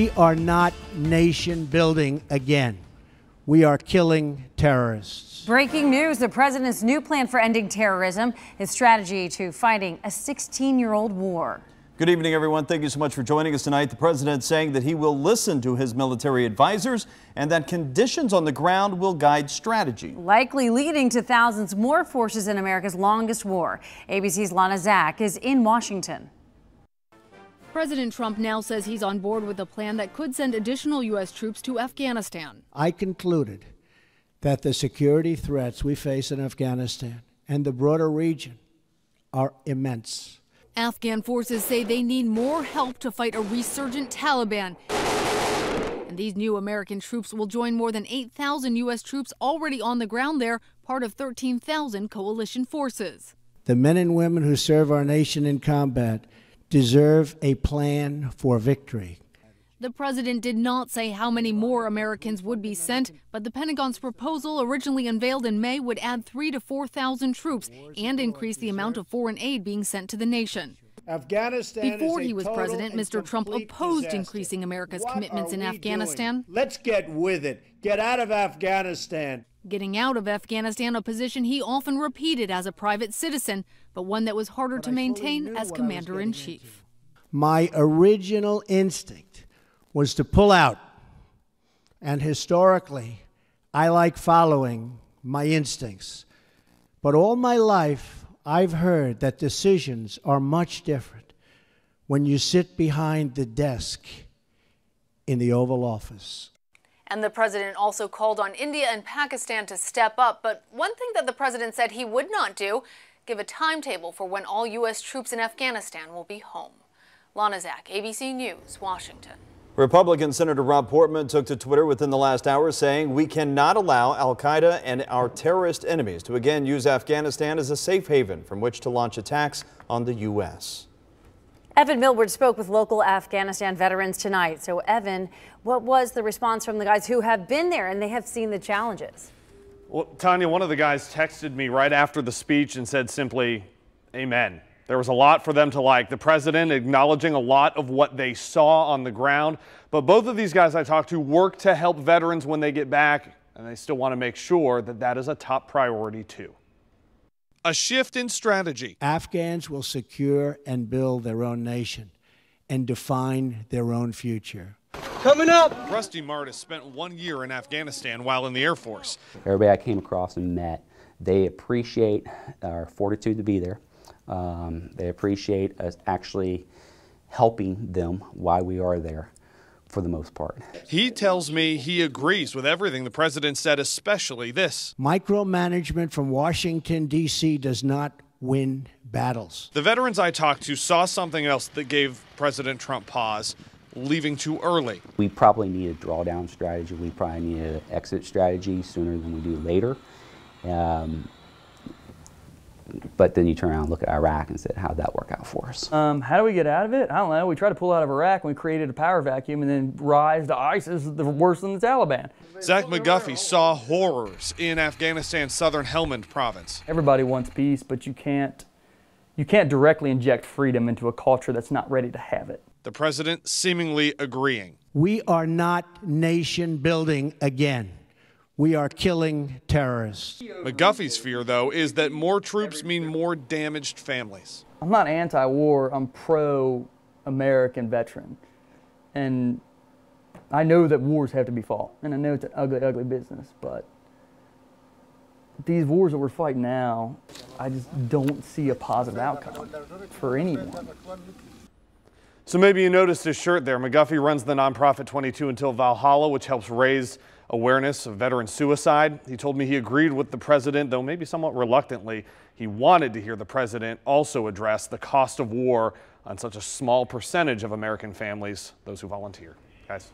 We are not nation building again. We are killing terrorists. Breaking news, the president's new plan for ending terrorism, his strategy to fighting a 16-year-old war. Good evening, everyone. Thank you so much for joining us tonight. The president saying that he will listen to his military advisors and that conditions on the ground will guide strategy. Likely leading to thousands more forces in America's longest war. ABC's Lana Zach is in Washington. President Trump now says he's on board with a plan that could send additional U.S. troops to Afghanistan. I concluded that the security threats we face in Afghanistan and the broader region are immense. Afghan forces say they need more help to fight a resurgent Taliban. And these new American troops will join more than 8,000 U.S. troops already on the ground there, part of 13,000 coalition forces. The men and women who serve our nation in combat deserve a plan for victory. The president did not say how many more Americans would be sent, but the Pentagon's proposal, originally unveiled in May, would add 3,000 to 4,000 troops and increase the amount of foreign aid being sent to the nation. Before he was president, Mr. Trump opposed increasing America's commitments in Afghanistan. Let's get with it. Get out of Afghanistan. Getting out of Afghanistan, a position he often repeated as a private citizen, but one that was harder to maintain as commander-in-chief. My original instinct was to pull out, and historically, I like following my instincts. But all my life, I've heard that decisions are much different when you sit behind the desk in the Oval Office. And the president also called on India and Pakistan to step up. But one thing that the president said he would not do, give a timetable for when all U.S. troops in Afghanistan will be home. Lana Zach, ABC News, Washington. Republican Senator Rob Portman took to Twitter within the last hour saying we cannot allow al-Qaeda and our terrorist enemies to again use Afghanistan as a safe haven from which to launch attacks on the U.S. Evan Millward spoke with local Afghanistan veterans tonight. So, Evan, what was the response from the guys who have been there and they have seen the challenges? Well, Tanya, one of the guys texted me right after the speech and said simply, amen. There was a lot for them to like. The president acknowledging a lot of what they saw on the ground. But both of these guys I talked to work to help veterans when they get back, and they still want to make sure that that is a top priority too. A shift in strategy. Afghans will secure and build their own nation and define their own future. Coming up! Rusty Martis spent 1 year in Afghanistan while in the Air Force. Everybody I came across and met, they appreciate our fortitude to be there. They appreciate us actually helping them while we are there, for the most part. He tells me he agrees with everything the president said, especially this. Micromanagement from Washington, D.C. does not win battles. The veterans I talked to saw something else that gave President Trump pause, leaving too early. We probably need a drawdown strategy. We probably need an exit strategy sooner than we do later. But then you turn around and look at Iraq and said, how'd that work out for us? How do we get out of it? I don't know. We tried to pull out of Iraq and we created a power vacuum, and then rise to ISIS is worse than the Taliban. Zach McGuffey saw horrors in Afghanistan's southern Helmand province. Everybody wants peace, but you can't directly inject freedom into a culture that's not ready to have it. The president seemingly agreeing. We are not nation building again. We are killing terrorists. McGuffey's fear, though, is that more troops mean more damaged families. I'm not anti-war. I'm pro-American veteran. And I know that wars have to be fought. And I know it's an ugly, ugly business. But these wars that we're fighting now, I just don't see a positive outcome for anyone. So maybe you noticed his shirt there. McGuffey runs the nonprofit 22 Until Valhalla, which helps raise awareness of veteran suicide. He told me he agreed with the president, though maybe somewhat reluctantly. He wanted to hear the president also address the cost of war on such a small percentage of American families, those who volunteer. Guys.